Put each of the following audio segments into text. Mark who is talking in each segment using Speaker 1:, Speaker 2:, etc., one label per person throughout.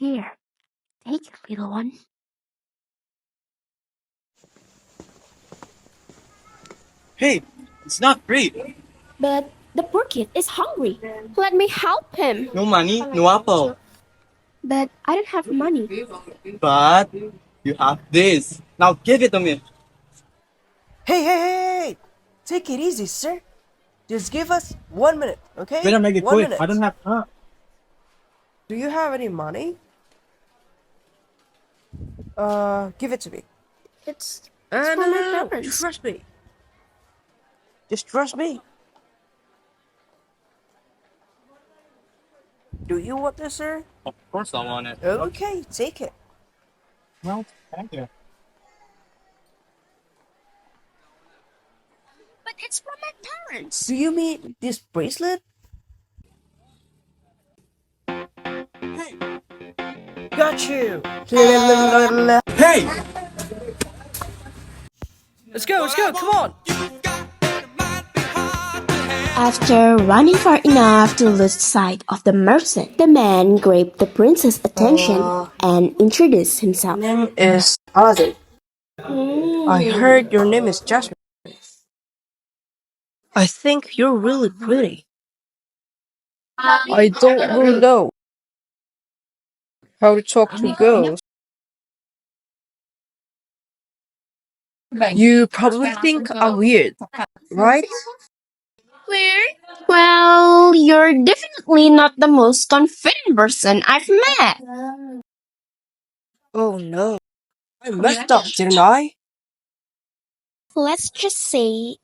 Speaker 1: Here, take it, little one.
Speaker 2: Hey, it's not free.
Speaker 1: But the poor kid is hungry. Let me help him.
Speaker 2: No money, no apple.
Speaker 1: But I don't have money.
Speaker 2: But you have this. Now give it to me.
Speaker 3: Hey! Take it easy, sir. Just give us 1 minute, okay?
Speaker 2: Better make it
Speaker 3: 1
Speaker 2: quick.
Speaker 3: minute.
Speaker 2: I don't have time.
Speaker 3: Do you have any money? Give it to me.
Speaker 1: It's
Speaker 3: No,
Speaker 1: for
Speaker 3: no,
Speaker 1: my
Speaker 3: no, no.
Speaker 1: parents.
Speaker 3: Trust me. Just trust me. Do you want this, sir?
Speaker 2: Of course I want it.
Speaker 3: Okay, take it.
Speaker 2: Well, thank you.
Speaker 1: But it's for my parents.
Speaker 3: Do you mean this bracelet?
Speaker 2: Hey!
Speaker 3: Got you.
Speaker 2: Hey!
Speaker 3: Let's go, come on.
Speaker 1: After running far enough to lose sight of the merchant, the man grabbed the prince's attention and introduced himself.
Speaker 3: My name is Ozzy. I heard your name is Jasmine. I think you're really pretty. I don't really know how to talk to girls. You probably think I'm weird, right?
Speaker 1: Weird? Well, you're definitely not the most confident person I've met.
Speaker 3: Oh no. I messed up, didn't I?
Speaker 1: Let's just say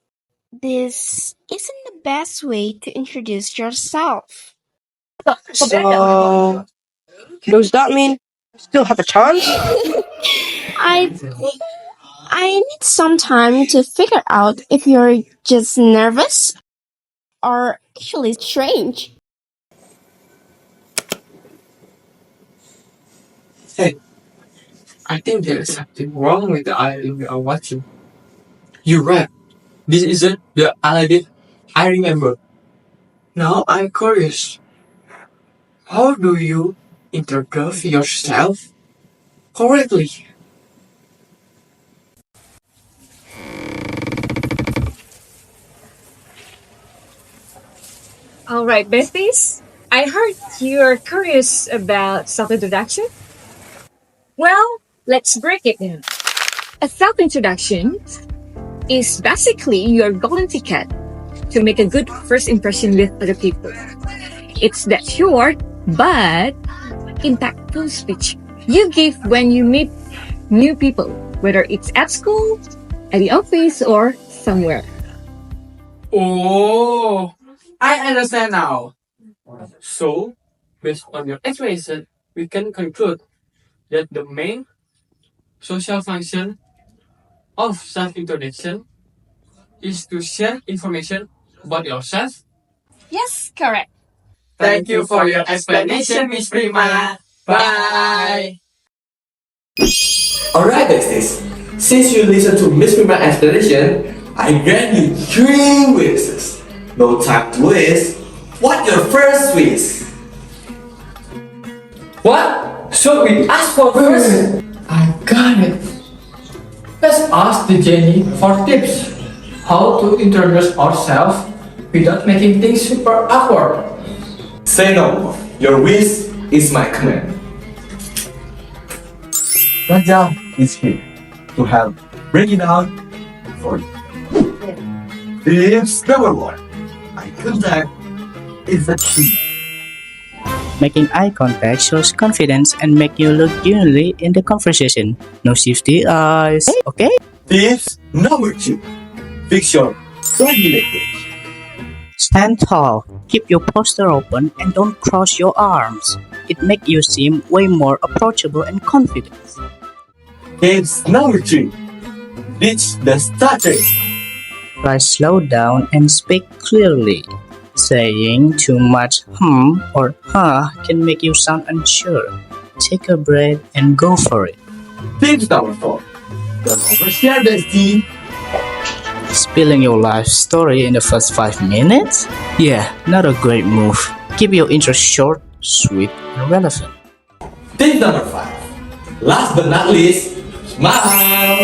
Speaker 1: this isn't the best way to introduce yourself.
Speaker 3: So, does that mean I still have a chance?
Speaker 1: I I need some time to figure out if you're just nervous or actually strange.
Speaker 4: Hey, I think there is something wrong with the island we are watching. You're right. This isn't the Aladdin I remember. Now I'm curious. How do you introduce yourself correctly?
Speaker 5: All right, besties. I heard you're curious about self-introduction. Well, let's break it down. A self-introduction is basically your golden ticket to make a good first impression with other people. It's that short but impactful speech you give when you meet new people, whether it's at school, at the office, or somewhere.
Speaker 4: Oh, I understand now. So, based on your explanation, we can conclude that the main social function of self-introduction is to share information about yourself.
Speaker 5: Yes, correct.
Speaker 4: Thank you for your explanation, Miss Prima. Bye.
Speaker 6: Alright, besties. Since you listened to Miss Prima explanation, I grant you 3 wishes. No time to waste. What's your first wish?
Speaker 4: What should we ask for first? I got it. Let's ask the Jenny for tips. How to introduce ourselves without making things super awkward.
Speaker 6: Say no. Your wish is my command. Raja is here to help break it down for you. Tips number 1. Eye contact is the key.
Speaker 7: Making eye contact shows confidence and make you look genuinely in the conversation. No shifty eyes, okay?
Speaker 6: Tips number 2. Fix your body language.
Speaker 7: Stand tall, keep your posture open and don't cross your arms. It makes you seem way more approachable and confident.
Speaker 6: Tips number 3. Reach the starter.
Speaker 7: Try slow down and speak clearly. Saying too much or huh can make you sound unsure. Take a breath and go for it.
Speaker 6: Tips number 4. Don't overshare, bestie.
Speaker 7: Spilling your life story in the first 5 minutes? Yeah, not a great move. Keep your intro short, sweet, and relevant.
Speaker 6: Tip
Speaker 2: Myth number 5. Last but not least, smile.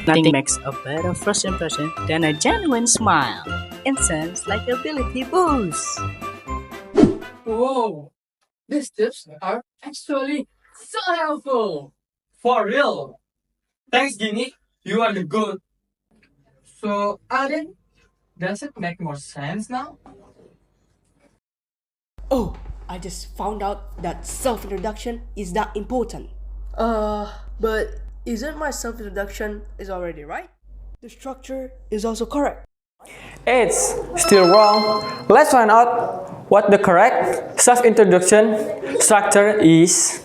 Speaker 7: Nothing makes a better first impression than a genuine smile. Instant likability boost.
Speaker 4: Whoa! These tips are actually so helpful! For real! Thanks, Ginny. You are the good. So, Aden, does it make more sense now?
Speaker 8: Oh, I just found out that self-introduction is that important. But isn't my self-introduction is already right? The structure is also correct.
Speaker 9: It's still wrong. Let's find out what the correct self-introduction structure is.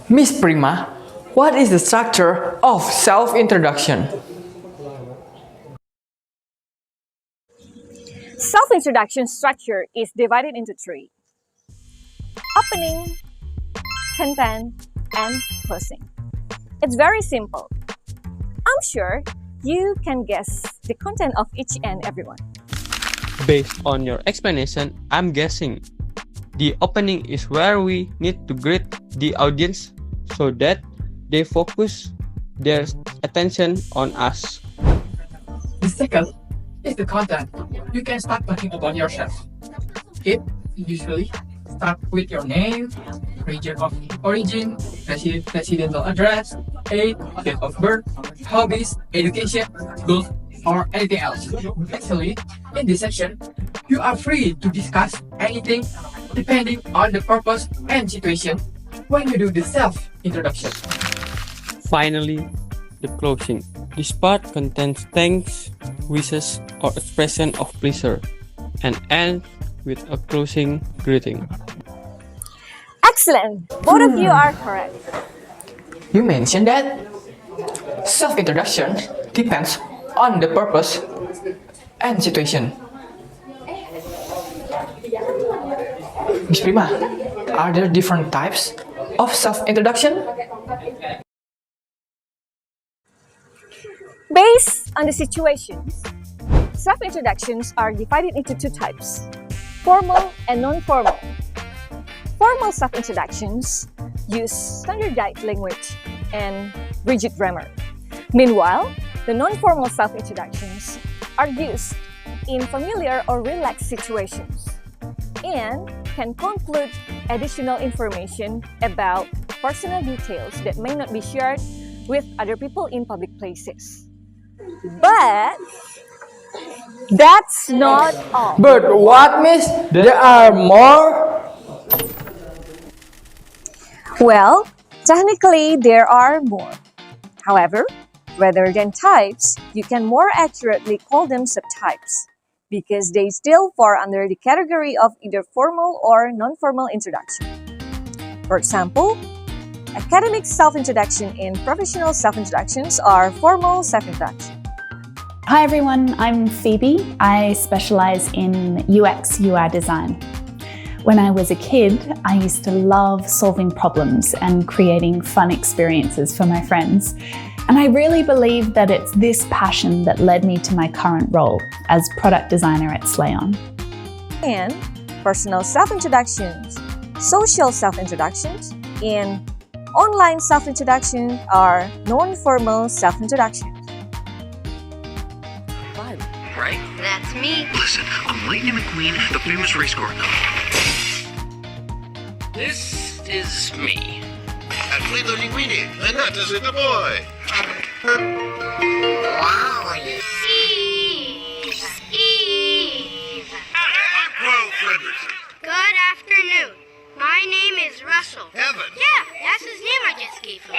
Speaker 9: Miss Prima, what is the structure of self-introduction?
Speaker 5: Self-introduction structure is divided into 3. Opening, content, and closing. It's very simple. I'm sure you can guess the content of each and every one.
Speaker 10: Based on your explanation, I'm guessing the opening is where we need to greet the audience so that they focus their attention on us.
Speaker 4: The second is the content. You can start talking about yourself. It usually starts with your name, region of origin, residential address, age, date of birth, hobbies, education, goals, or anything else. Actually, in this section, you are free to discuss anything depending on the purpose and situation when you do the self-introduction.
Speaker 10: Finally, the closing. This part contains thanks, wishes, or expression of pleasure and ends with a closing greeting.
Speaker 5: Excellent! Both of you are correct.
Speaker 9: You mentioned that self-introduction depends on the purpose and situation. Miss Prima, are there different types of self-introduction?
Speaker 5: Based on the situations, self-introductions are divided into 2 types, formal and non-formal. Formal self-introductions use standardized language and rigid grammar. Meanwhile, the non-formal self-introductions are used in familiar or relaxed situations and can conclude additional information about personal details that may not be shared with other people in public places. But that's not all.
Speaker 9: But what, miss? There are more?
Speaker 5: Well, technically there are more. However, rather than types, you can more accurately call them subtypes because they still fall under the category of either formal or non-formal introduction. For example, academic self-introduction and professional self-introductions are formal self-introduction.
Speaker 11: Hi everyone, I'm Phoebe. I specialize in UX UI design. When I was a kid, I used to love solving problems and creating fun experiences for my friends. And I really believe that it's this passion that led me to my current role as product designer at Slayon.
Speaker 5: And personal self-introductions, social self-introductions, and online self-introduction are non-formal self-introductions.
Speaker 12: Right?
Speaker 13: That's me.
Speaker 12: Listen, I'm Lightning McQueen, the famous race car guy. This is me.
Speaker 14: And Cleveland Linguini, and that is it, the boy.
Speaker 13: Wow. Eve. Eve.
Speaker 14: I'm Carl Frederickson.
Speaker 13: Good afternoon. My name is Russell.
Speaker 14: Evan.
Speaker 13: Yeah, that's his name I just gave him.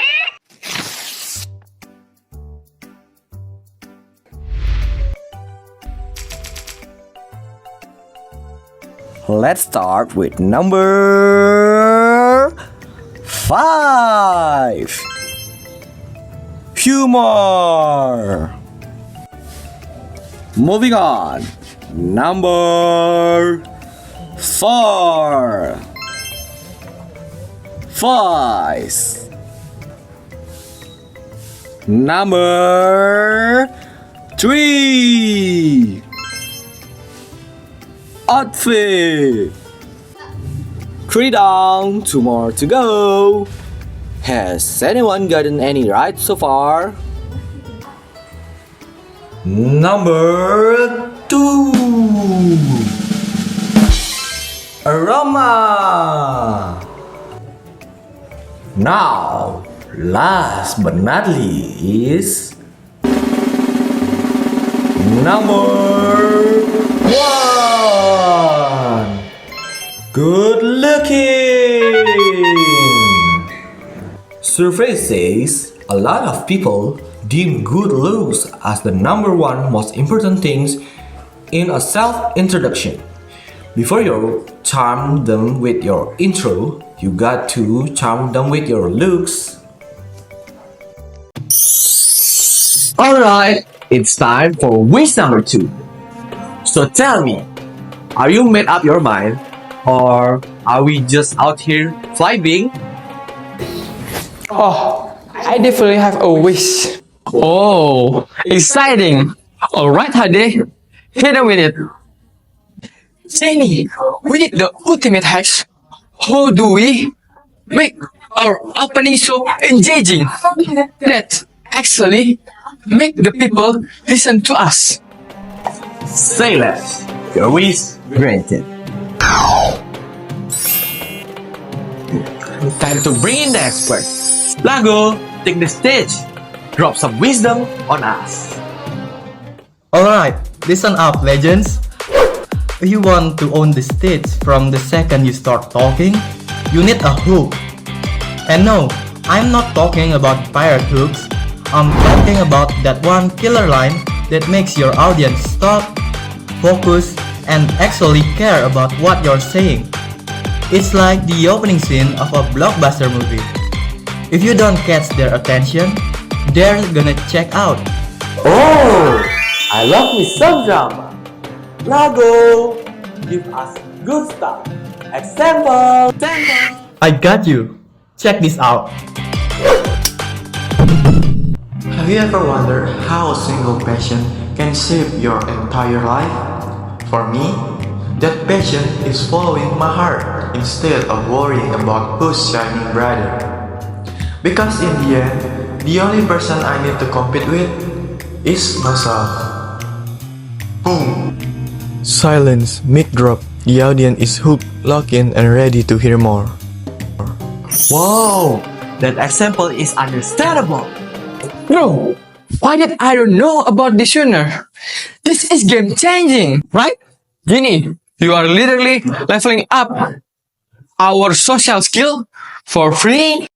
Speaker 15: Let's start with number 5. Humor. Moving on. Number 4. Voice. Number 3. Outfit. 3 down, 2 more to go. Has anyone gotten any right so far?
Speaker 2: Number 2. Aroma. Now, last but not least, number 1. Good looking. Survey says a lot of people deem good looks as the number one most important things in a self-introduction. Before you charm them with your intro, you got to charm them with your looks. Alright, it's time for wish number 2. So tell me, are you made up your mind? Or are we just out here vibing?
Speaker 9: Oh, I definitely have a wish.
Speaker 10: Oh, exciting! Alright, Hade, hit them with it.
Speaker 9: Jenny, we need the ultimate hacks. How do we make our opening so engaging that actually make the people listen to us?
Speaker 2: Say less. Your wish granted. Time to bring in the expert. Lago, take the stage. Drop some wisdom on us.
Speaker 16: Alright, listen up, legends. If you want to own the stage from the second you start talking, you need a hook. And no, I'm not talking about pirate hooks. I'm talking about that one killer line that makes your audience stop, focus, and actually care about what you're saying. It's like the opening scene of a blockbuster movie. If you don't catch their attention, they're gonna check out.
Speaker 2: Oh, I love me some drama. Lago, give us good stuff. Example.
Speaker 16: I got you. Check this out.
Speaker 17: Have you ever wondered how a single passion can shape your entire life? For me, that passion is following my heart instead of worrying about who's shining brighter. Because in the end, the only person I need to compete with is myself. Boom!
Speaker 18: Silence, mic drop. The audience is hooked, locked in, and ready to hear more.
Speaker 2: Whoa, that example is understandable.
Speaker 9: Bro, why did I don't know about this sooner? This is game changing, right? Genie, you are literally leveling up our social skill for free.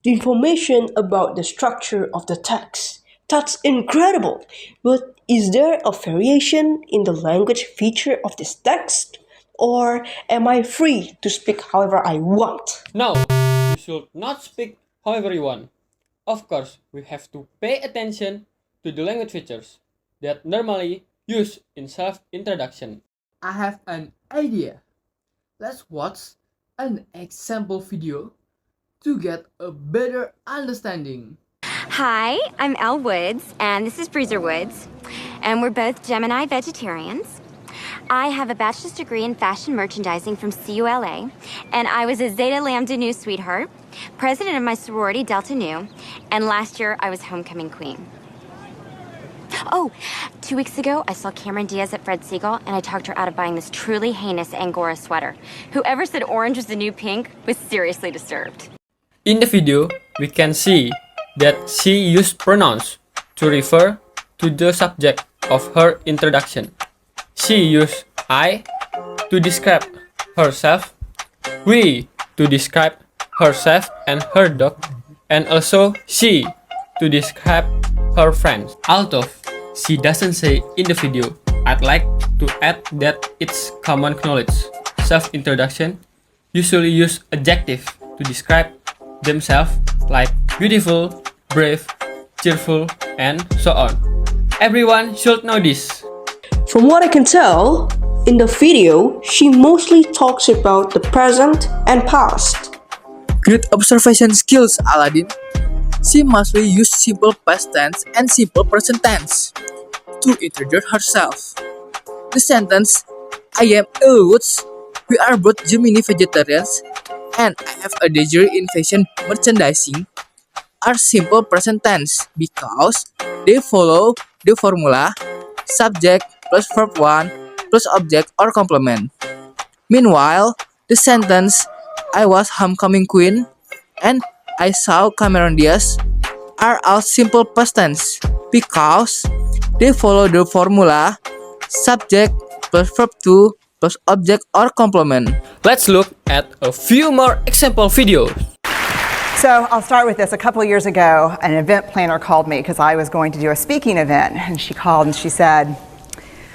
Speaker 8: The information about the structure of the text. That's incredible. But is there a variation in the language feature of this text? Or am I free to speak however I want?
Speaker 10: No, you should not speak however you want. Of course, we have to pay attention to the language features that normally used in self-introduction.
Speaker 19: I have an idea. Let's watch an example video to get a better understanding.
Speaker 20: Hi, I'm Elle Woods, and this is Breezer Woods, and we're both Gemini vegetarians. I have a bachelor's degree in fashion merchandising from CULA, and I was a Zeta Lambda Nu sweetheart, president of my sorority Delta Nu, and last year I was homecoming queen. Oh, 2 weeks ago, I saw Cameron Diaz at Fred Segal, and I talked her out of buying this truly heinous Angora sweater. Whoever said orange was the new pink was seriously disturbed.
Speaker 10: In the video, we can see that she used pronouns to refer to the subject of her introduction. She used I to describe herself, we to describe herself and her dog, and also she to describe her friends. Although she doesn't say in the video, I'd like to add that it's common knowledge. Self-introduction usually use adjective to describe themselves like beautiful, brave, cheerful, and so on. Everyone should know this.
Speaker 8: From what I can tell, in the video, she mostly talks about the present and past.
Speaker 19: Good observation skills, Aladdin. She mostly used simple past tense and simple present tense to introduce herself. The sentence, I am Elle Woods,
Speaker 3: We are both Gemini vegetarians, and I have a degree in fashion merchandising. Are simple present tense because they follow the formula subject plus verb 1 plus object or complement. Meanwhile, the sentence I was homecoming queen and I saw Cameron Diaz are all simple past tense because they follow the formula subject plus verb 2 plus object or complement.
Speaker 9: Let's look at a few more example videos.
Speaker 21: So I'll start with this. A couple of years ago, an event planner called me because I was going to do a speaking event. And she called and she said,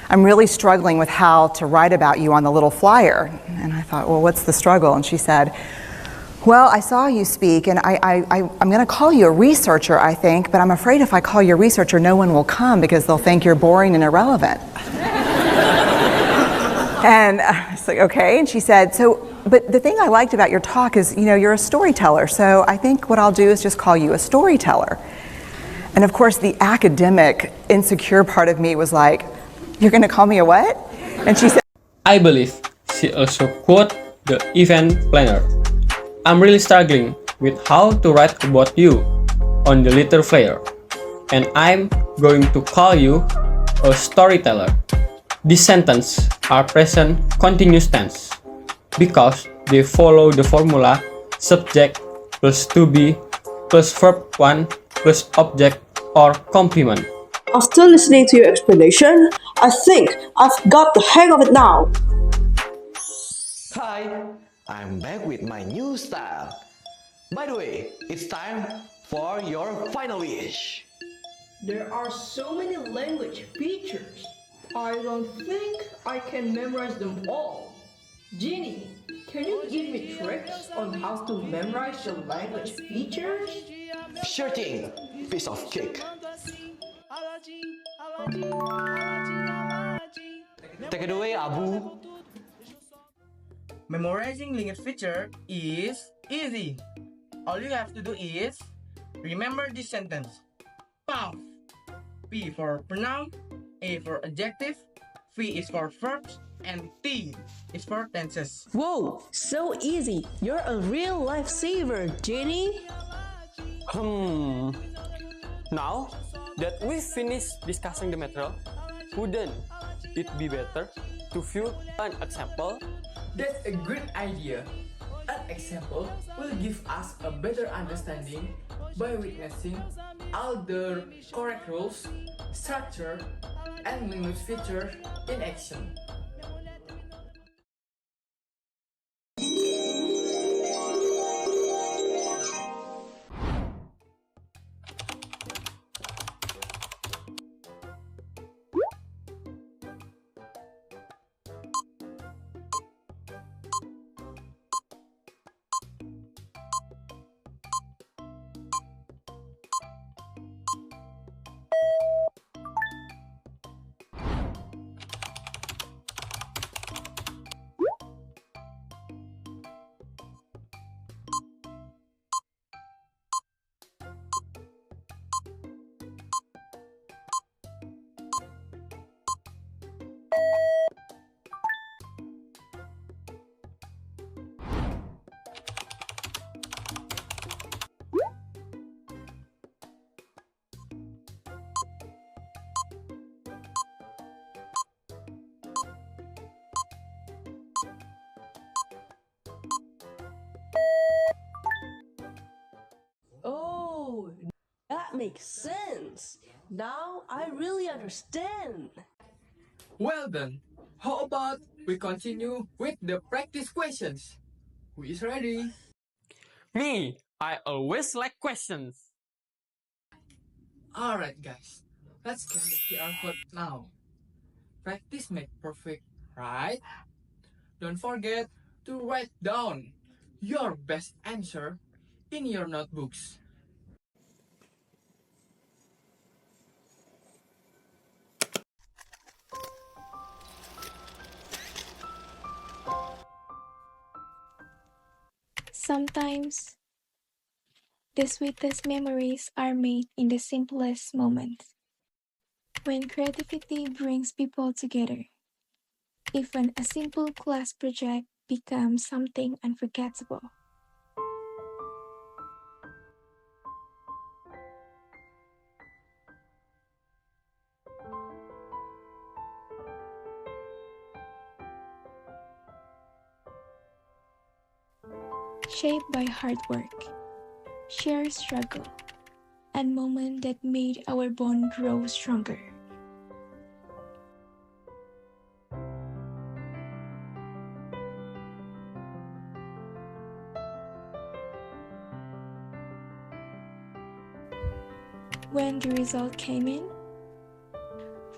Speaker 21: I'm really struggling with how to write about you on the little flyer. And I thought, well, what's the struggle? And she said, well, I saw you speak, and I'm going to call you a researcher, I think, but I'm afraid if I call you a researcher, no one will come because they'll think you're boring and irrelevant. And I was like, okay. And she said, but the thing I liked about your talk is, you're a storyteller. So I think what I'll do is just call you a storyteller. And of course, the academic, insecure part of me was like, you're going to call me a what? And she said,
Speaker 10: I believe she also quote the event planner. I'm really struggling with how to write about you on the little flyer, and I'm going to call you a storyteller. These sentences are present continuous tense because they follow the formula subject plus to be plus verb 1 plus object or complement.
Speaker 8: After listening to your explanation, I think I've got the hang of it now.
Speaker 15: Hi, I'm back with my new style. By the way, it's time for your final wish.
Speaker 8: There are so many language features. I don't think I can memorize them all. Ginny, can you give me tricks on how to memorize the language features?
Speaker 15: Sure thing, piece of cake. Take it away, Abu.
Speaker 3: Memorizing language feature is easy. All you have to do is remember this sentence. Puff. P for pronoun, A for adjective, V is for verbs, and T is for tenses.
Speaker 8: Whoa, so easy. You're a real lifesaver, Ginny.
Speaker 10: Now that we've finished discussing the material, wouldn't it be better to view an example?
Speaker 19: That's a good idea. An example will give us a better understanding by witnessing all the correct rules, structure, and language features in action.
Speaker 8: Oh, that makes sense. Now I really understand.
Speaker 19: Well done. How about we continue with the practice questions? Who is ready?
Speaker 10: Me, I always like questions.
Speaker 19: Alright guys, let's scan the QR code now. Practice make perfect, right? Don't forget to write down your best answer in your notebooks.
Speaker 22: Sometimes, the sweetest memories are made in the simplest moments. When creativity brings people together, even a simple class project becomes something unforgettable. Shaped by hard work, shared struggle, and moments that made our bond grow stronger. When the result came in,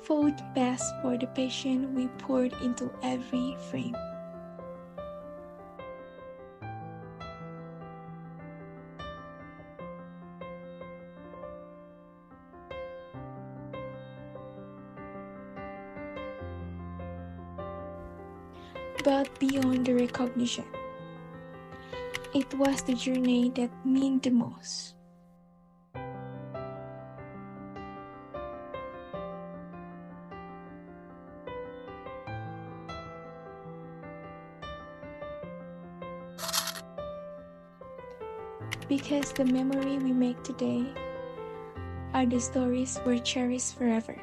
Speaker 22: food passed for the passion we poured into every frame. But beyond the recognition, it was the journey that meant the most. Because the memory we make today are the stories we'll cherish forever.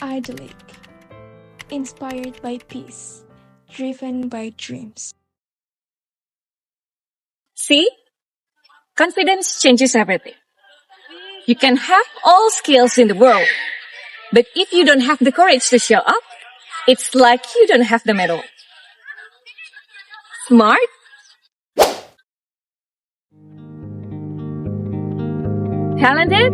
Speaker 22: Idyllic, inspired by peace, driven by dreams.
Speaker 5: See? Confidence changes everything. You can have all skills in the world, but if you don't have the courage to show up, it's like you don't have the medal. Smart? Talented?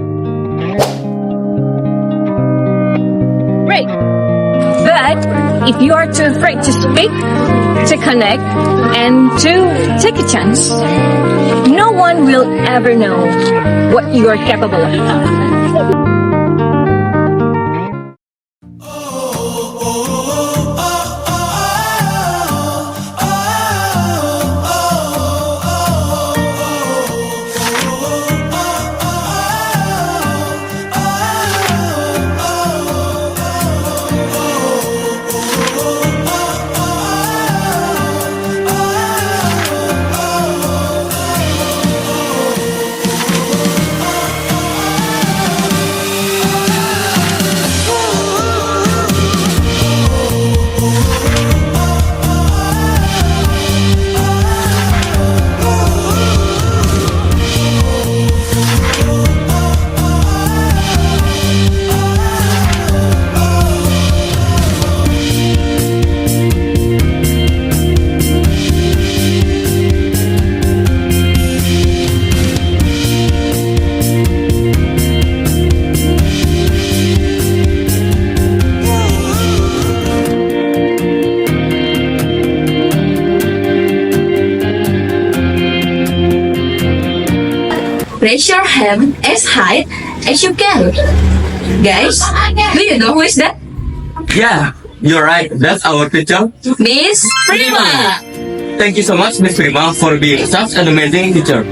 Speaker 5: Great. But if you are too afraid to speak, to connect, and to take a chance, no one will ever know what you are capable of.
Speaker 1: Raise your hand as high as you can. Guys, do you know who is that?
Speaker 9: Yeah, you're right. That's our teacher.
Speaker 1: Miss Prima!
Speaker 9: Thank you so much, Miss Prima, for being such an amazing teacher.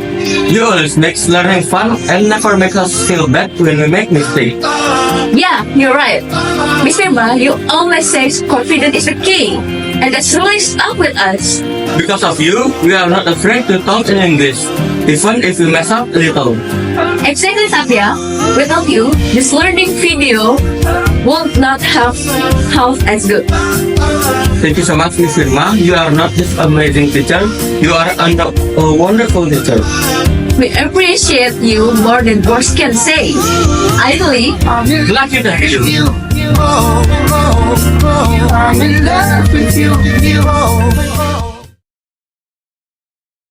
Speaker 9: You always make learning fun and never make us feel bad when we make mistakes.
Speaker 1: Yeah, you're right. Miss Prima, you always say confidence is the key. And that's really stuck with us.
Speaker 9: Because of you, we are not afraid to talk in English, even if we mess up a little.
Speaker 1: Exactly, Satya. Without you, this learning video would not have half as good.
Speaker 9: Thank you so much, Miss Firma. You are not just an amazing teacher, you are a wonderful teacher.
Speaker 1: We appreciate you more than words can say. Idyllic,
Speaker 9: lucky to have you.
Speaker 6: I'm in love with you.